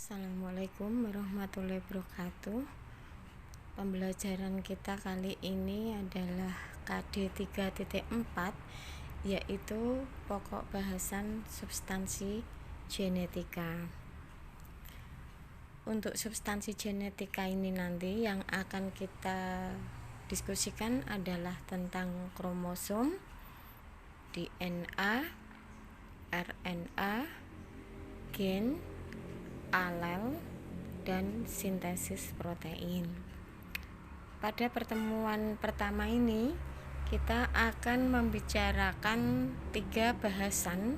Assalamualaikum warahmatullahi wabarakatuh. Pembelajaran kita kali ini adalah KD 3.4, yaitu pokok bahasan substansi genetika. Untuk substansi genetika ini nanti yang akan kita diskusikan adalah tentang kromosom, DNA, RNA, gen, alel, dan sintesis protein. Pada pertemuan pertama ini kita akan membicarakan 3 bahasan,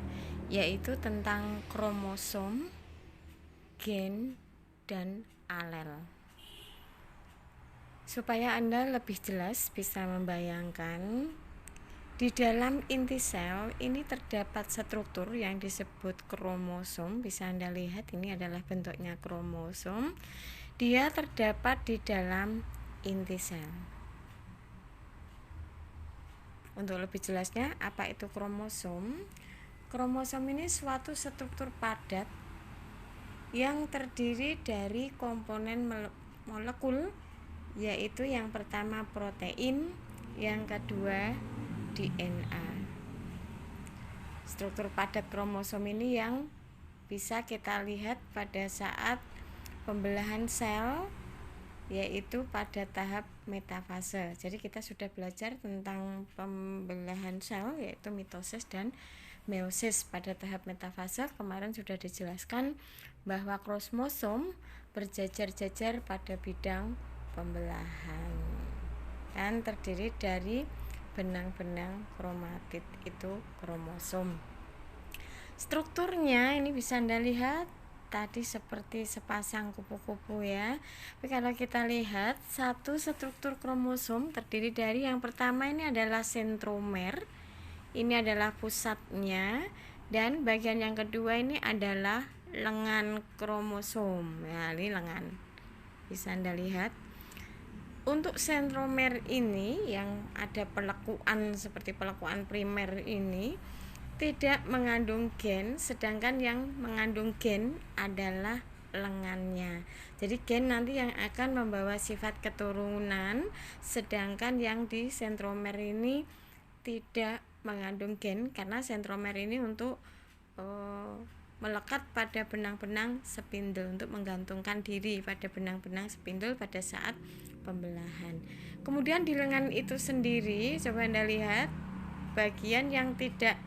yaitu tentang kromosom, gen, dan alel. Supaya Anda lebih jelas bisa membayangkan, di dalam inti sel ini terdapat struktur yang disebut kromosom. Bisa Anda lihat, ini adalah bentuknya kromosom. Dia terdapat di dalam inti sel. Untuk lebih jelasnya, apa itu kromosom? Kromosom ini suatu struktur padat yang terdiri dari komponen molekul, yaitu yang pertama protein, yang kedua DNA. Struktur padat kromosom ini yang bisa kita lihat pada saat pembelahan sel, yaitu pada tahap metafase. Jadi kita sudah belajar tentang pembelahan sel, yaitu mitosis dan meiosis pada tahap metafase. Kemarin sudah dijelaskan bahwa kromosom berjajar-jajar pada bidang pembelahan dan terdiri dari benang-benang kromatid, itu kromosom. Strukturnya ini bisa Anda lihat tadi seperti sepasang kupu-kupu ya. Tapi kalau kita lihat, satu struktur kromosom terdiri dari, yang pertama ini adalah sentromer. Ini adalah pusatnya, dan bagian yang kedua ini adalah lengan kromosom. Ya, ini lengan. Bisa Anda lihat. Untuk sentromer ini yang ada pelekuan seperti pelekuan primer ini tidak mengandung gen, sedangkan yang mengandung gen adalah lengannya. Jadi gen nanti yang akan membawa sifat keturunan, sedangkan yang di sentromer ini tidak mengandung gen, karena sentromer ini untuk melekat pada benang-benang spindle, untuk menggantungkan diri pada benang-benang spindle pada saat pembelahan. Kemudian di lengan itu sendiri, coba Anda lihat, bagian yang tidak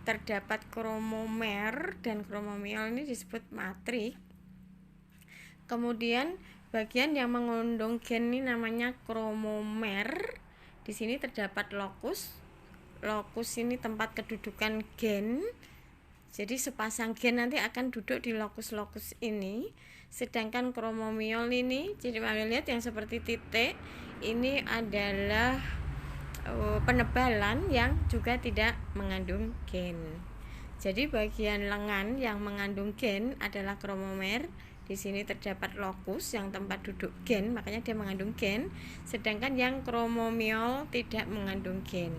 terdapat kromomer dan kromomiol ini disebut matrik. Kemudian bagian yang mengandung gen ini namanya kromomer. Di sini terdapat lokus. Lokus ini tempat kedudukan gen. Jadi sepasang gen nanti akan duduk di lokus-lokus ini. Sedangkan kromomiol ini, jadi Anda lihat yang seperti titik, ini adalah penebalan yang juga tidak mengandung gen. Jadi bagian lengan yang mengandung gen adalah kromomer. Di sini terdapat lokus yang tempat duduk gen, makanya dia mengandung gen. Sedangkan yang kromomiol tidak mengandung gen.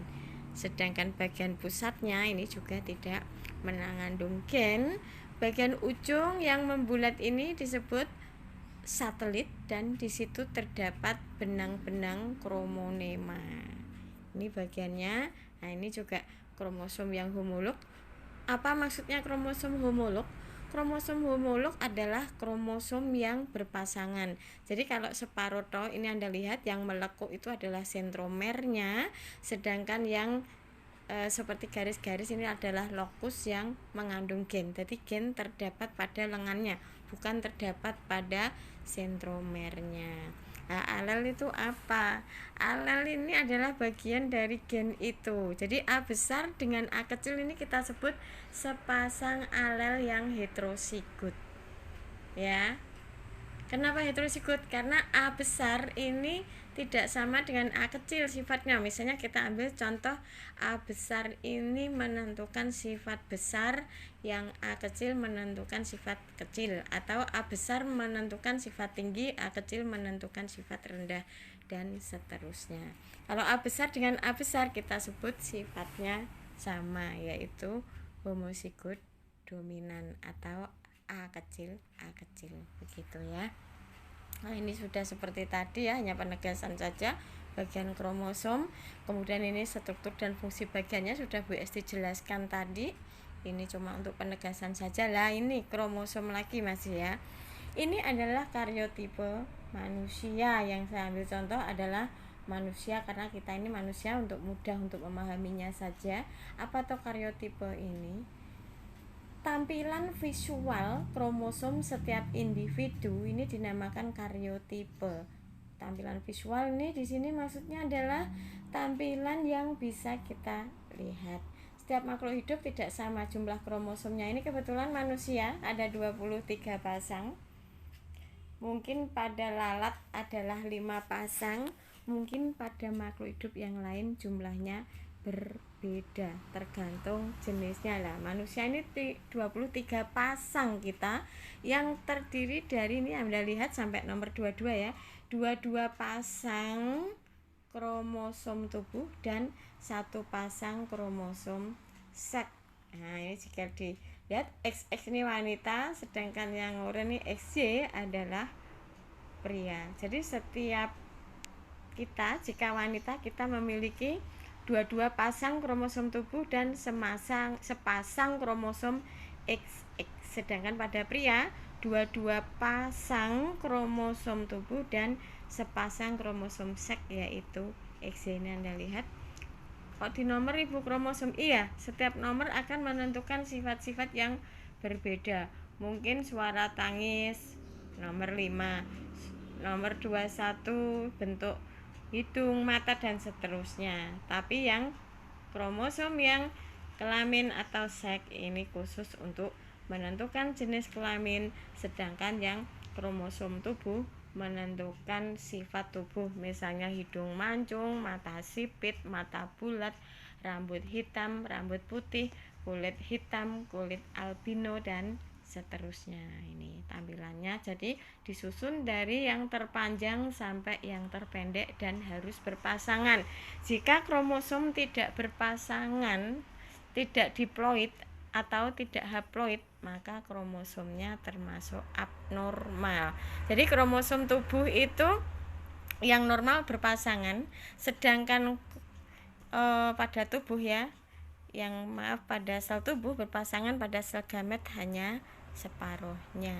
Sedangkan bagian pusatnya ini juga tidak mengandung gen. Bagian ujung yang membulat ini disebut satelit, dan di situ terdapat benang-benang kromonema. Ini bagiannya. Nah, ini juga kromosom yang homolog. Apa maksudnya kromosom homolog? Kromosom homolog adalah kromosom yang berpasangan. Jadi kalau separuh toh, ini Anda lihat yang melekuk itu adalah sentromernya, sedangkan yang seperti garis-garis ini adalah lokus yang mengandung gen. Jadi gen terdapat pada lengannya, bukan terdapat pada sentromernya. Nah, alel itu apa? Alel ini adalah bagian dari gen itu. Jadi A besar dengan A kecil ini kita sebut sepasang alel yang heterozigot. Ya. Kenapa heterozigot? Karena A besar ini tidak sama dengan A kecil sifatnya. Misalnya kita ambil contoh, A besar ini menentukan sifat besar, yang A kecil menentukan sifat kecil, atau A besar menentukan sifat tinggi, A kecil menentukan sifat rendah, dan seterusnya. Kalau A besar dengan A besar kita sebut sifatnya sama, yaitu homozigot dominan atau A kecil begitu ya. Nah ini sudah seperti tadi ya, hanya penegasan saja bagian kromosom. Kemudian ini struktur dan fungsi bagiannya sudah Bu Esti jelaskan tadi. Ini cuma untuk penegasan saja lah. Ini kromosom lagi masih ya. Ini adalah karyotipe manusia. Yang saya ambil contoh adalah manusia karena kita ini manusia untuk mudah untuk memahaminya saja. Apa tuh karyotipe ini? Tampilan visual kromosom setiap individu ini dinamakan karyotipe. Tampilan visual ini di sini maksudnya adalah tampilan yang bisa kita lihat. Setiap makhluk hidup tidak sama jumlah kromosomnya. Ini kebetulan manusia ada 23 pasang. Mungkin pada lalat adalah 5 pasang. Mungkin pada makhluk hidup yang lain jumlahnya berbeda tergantung jenisnya lah. Manusia ini 23 pasang kita yang terdiri dari ini Anda lihat sampai nomor 22 ya. 22 pasang kromosom tubuh dan 1 pasang kromosom seks. Nah, ini jika dilihat XX ini wanita, sedangkan yang oranye ini XY adalah pria. Jadi setiap kita jika wanita kita memiliki 22 pasang kromosom tubuh dan sepasang kromosom XX. Sedangkan pada pria 22 pasang kromosom tubuh dan sepasang kromosom seks yaitu XY. Ini Anda lihat. Kalau di nomor ribu kromosom iya, setiap nomor akan menentukan sifat-sifat yang berbeda. Mungkin suara tangis nomor 5, nomor 21 bentuk hidung, mata dan seterusnya. Tapi yang kromosom yang kelamin atau seks ini khusus untuk menentukan jenis kelamin, sedangkan yang kromosom tubuh menentukan sifat tubuh, misalnya hidung mancung, mata sipit, mata bulat, rambut hitam, rambut putih, kulit hitam, kulit albino dan seterusnya. Ini tampilannya, jadi disusun dari yang terpanjang sampai yang terpendek dan harus berpasangan. Jika kromosom tidak berpasangan, tidak diploid atau tidak haploid, maka kromosomnya termasuk abnormal. Jadi kromosom tubuh itu yang normal berpasangan, sedangkan pada tubuh ya, pada sel tubuh berpasangan, pada sel gamet hanya separuhnya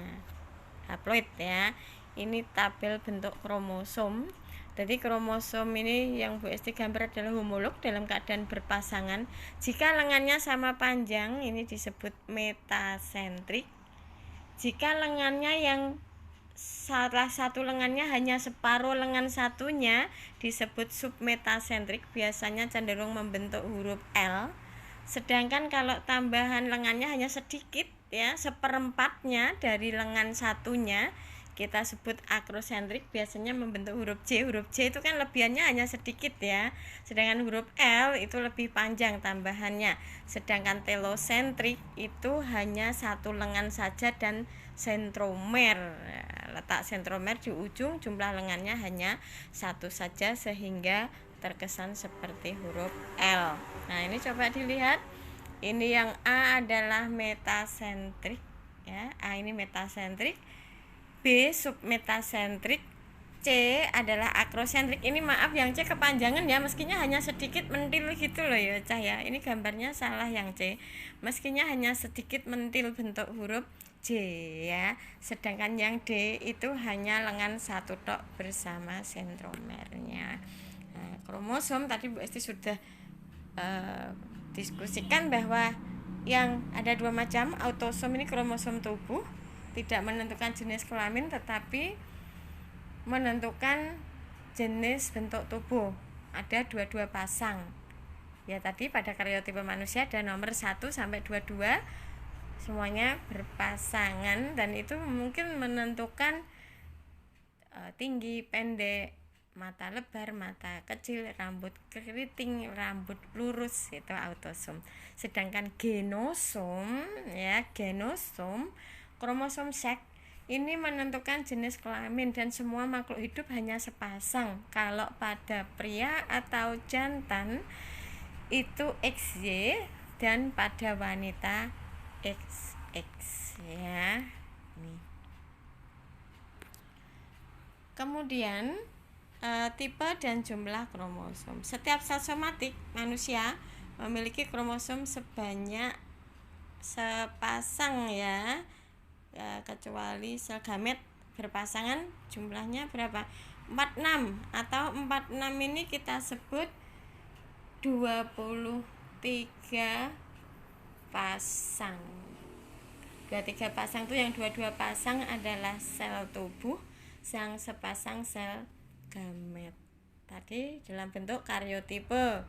haploid ya. Ini tabel bentuk kromosom. Jadi kromosom ini yang Bu Esti gambar adalah homolog dalam keadaan berpasangan. Jika lengannya sama panjang ini disebut metasentrik. Jika lengannya yang salah satu lengannya hanya separuh lengan satunya disebut submetasentrik, biasanya cenderung membentuk huruf L. Sedangkan kalau tambahan lengannya hanya sedikit ya, seperempatnya dari lengan satunya, kita sebut akrosentrik, biasanya membentuk huruf J. Huruf J itu kan lebihannya hanya sedikit ya, sedangkan huruf L itu lebih panjang tambahannya. Sedangkan telosentrik itu hanya satu lengan saja dan sentromer, letak sentromer di ujung, jumlah lengannya hanya satu saja sehingga terkesan seperti huruf L. Nah ini coba dilihat, ini yang A adalah metasentrik ya, A ini metasentrik, B submetasentrik, C adalah akrosentrik. Ini maaf yang C kepanjangan ya, meskinya hanya sedikit mentil gitu loh ya Cah ya. Ini gambarnya salah yang C, meskinya hanya sedikit mentil bentuk huruf J ya. Sedangkan yang D itu hanya lengan satu tok bersama sentromernya. Nah, kromosom tadi Bu Esti sudah diskusikan bahwa yang ada 2 macam. Autosom ini kromosom tubuh, tidak menentukan jenis kelamin tetapi menentukan jenis bentuk tubuh. Ada 22 pasang. Ya tadi pada karyotipe manusia ada nomor 1 sampai 22 semuanya berpasangan, dan itu mungkin menentukan tinggi, pendek, mata lebar, mata kecil, rambut keriting, rambut lurus, itu autosom. Sedangkan genosom ya, genosom kromosom seks ini menentukan jenis kelamin, dan semua makhluk hidup hanya sepasang. Kalau pada pria atau jantan itu XY dan pada wanita XX ya. Kemudian tipe dan jumlah kromosom. Setiap sel somatik manusia memiliki kromosom sebanyak sepasang ya, kecuali sel gamet berpasangan jumlahnya berapa? 46, atau 46 ini kita sebut 23 pasang. 23 pasang itu yang 22 pasang adalah sel tubuh, yang sepasang sel gamet. Tadi dalam bentuk karyotipe.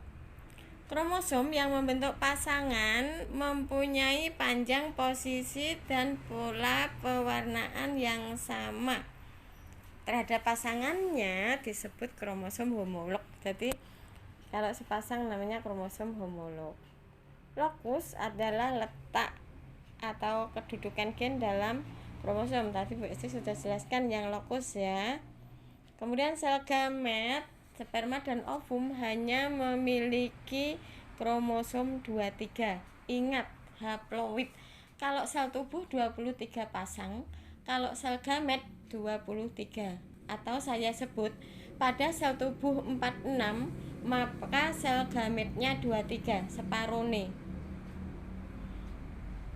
Kromosom yang membentuk pasangan mempunyai panjang, posisi, dan pola pewarnaan yang sama. Terhadap pasangannya disebut kromosom homolog. Jadi kalau sepasang namanya kromosom homolog. Lokus adalah letak atau kedudukan gen dalam kromosom. Tadi Bu Esti sudah jelaskan yang lokus ya. Kemudian sel gamet, sperma dan ovum hanya memiliki kromosom 23. Ingat, haploid. Kalau sel tubuh 23 pasang, kalau sel gamet 23. Atau saya sebut pada sel tubuh 46, maka sel gametnya 23, separone.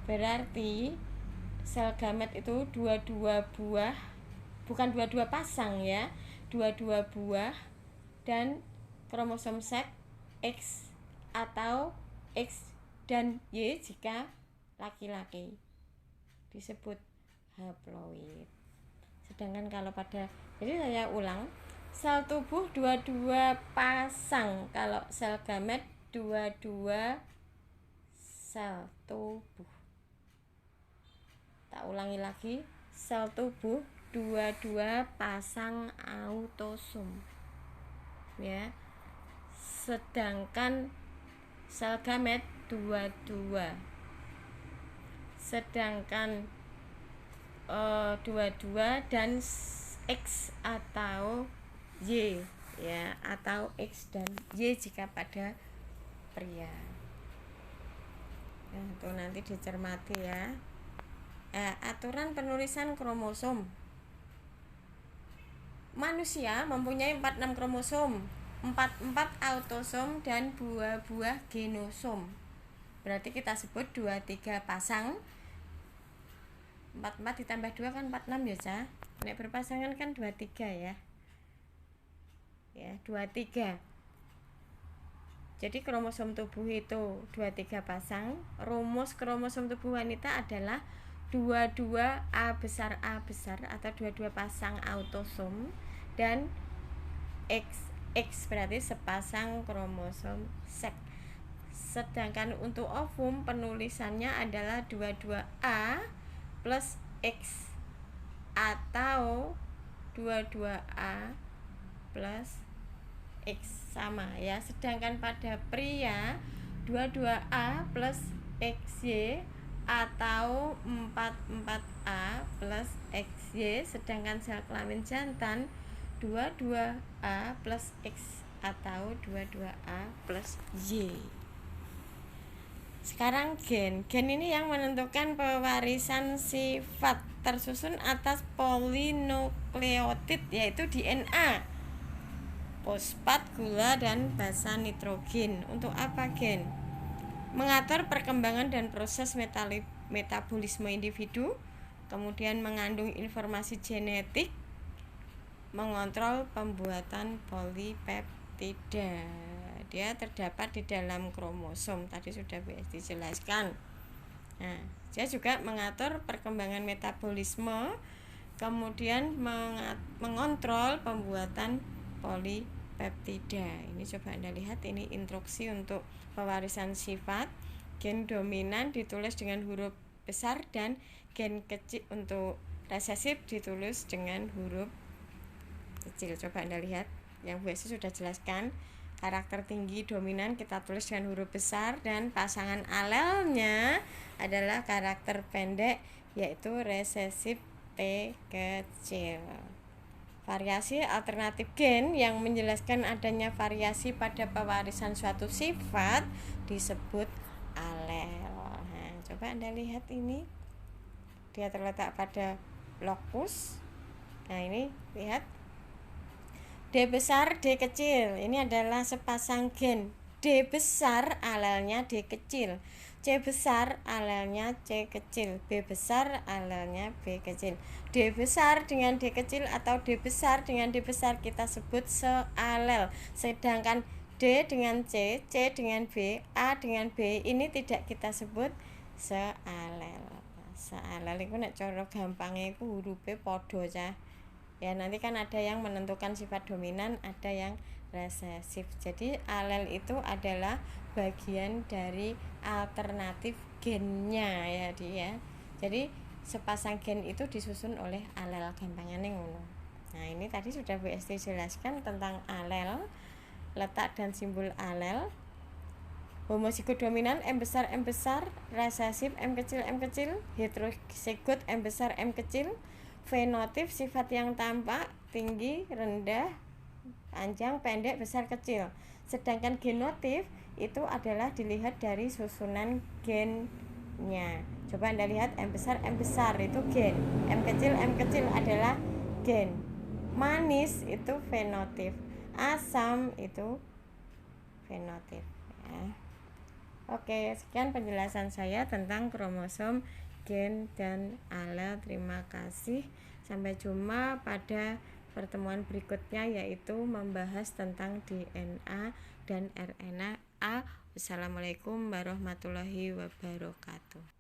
Berarti sel gamet itu 22 buah, bukan 22 pasang ya, 22 buah, dan kromosom seks X atau X dan Y jika laki-laki disebut haploid. Sedangkan kalau pada, jadi saya ulang, sel tubuh 22 pasang, kalau sel gamet 22 sel tubuh. Tak ulangi lagi, sel tubuh 22 pasang autosom ya. Sedangkan sel gamet 22. Sedangkan 22 dan X atau Y ya, atau X dan Y jika pada pria. Nah, itu nanti dicermati ya. Aturan penulisan kromosom. Manusia mempunyai 46 kromosom, 44 autosom dan buah-buah genosom. Berarti kita sebut 23 pasang. 44 ditambah 2 kan 46 ya, Cah. Nek berpasangan kan 23 ya. Ya, 23. Jadi kromosom tubuh itu 23 pasang. Rumus kromosom tubuh wanita adalah 22 A besar atau 22 pasang autosom dan XX berarti sepasang kromosom seks. Sedangkan untuk ovum penulisannya adalah 22A plus X atau 22A plus X sama ya. Sedangkan pada pria 22A plus XY atau 44A plus XY. Sedangkan sel kelamin jantan 22A plus X atau 22A plus Y. Sekarang gen. Gen ini yang menentukan pewarisan sifat, tersusun atas polinukleotid yaitu DNA, fosfat, gula, dan basa nitrogen. Untuk apa gen? Mengatur perkembangan dan proses metabolisme individu, kemudian mengandung informasi genetik, mengontrol pembuatan polipeptida. Dia terdapat di dalam kromosom, tadi sudah dijelaskan. Nah, dia juga mengatur perkembangan metabolisme, kemudian mengontrol pembuatan polipeptida. Ini coba Anda lihat, ini instruksi untuk pewarisan sifat. Gen dominan ditulis dengan huruf besar dan gen kecil untuk resesif ditulis dengan huruf kecil. Coba Anda lihat, yang Bu Esi sudah jelaskan. Karakter tinggi dominan kita tulis dengan huruf besar dan pasangan alelnya adalah karakter pendek yaitu resesif T kecil. Variasi alternatif gen yang menjelaskan adanya variasi pada pewarisan suatu sifat disebut alel. Nah, coba Anda lihat ini. Dia terletak pada lokus. Nah, ini lihat D besar, D kecil. Ini adalah sepasang gen. D besar alelnya D kecil. C besar alelnya C kecil. B besar alelnya B kecil. D besar dengan D kecil atau D besar dengan D besar kita sebut sealel. Sedangkan D dengan C, C dengan B, A dengan B ini tidak kita sebut sealel. Sealel itu nek cara gampangnya itu hurufnya podo cah. Ya nanti kan ada yang menentukan sifat dominan, ada yang resesif. Jadi alel itu adalah bagian dari alternatif gennya ya dia. Jadi sepasang gen itu disusun oleh alel, gampangannya ngono. Nah ini tadi sudah Bu Esti jelaskan tentang alel, letak dan simbol alel. Homozigot dominan M besar, resesif M kecil, heterozigot M besar, M kecil. Fenotip sifat yang tampak, tinggi, rendah, panjang, pendek, besar, kecil. Sedangkan genotip itu adalah dilihat dari susunan gennya. Coba Anda lihat M besar itu gen. M kecil adalah gen. Manis itu fenotip. Asam itu fenotip ya. Oke, sekian penjelasan saya tentang kromosom, gen, dan alel. Terima kasih. Sampai jumpa pada pertemuan berikutnya, yaitu membahas tentang DNA dan RNA. Wassalamualaikum warahmatullahi wabarakatuh.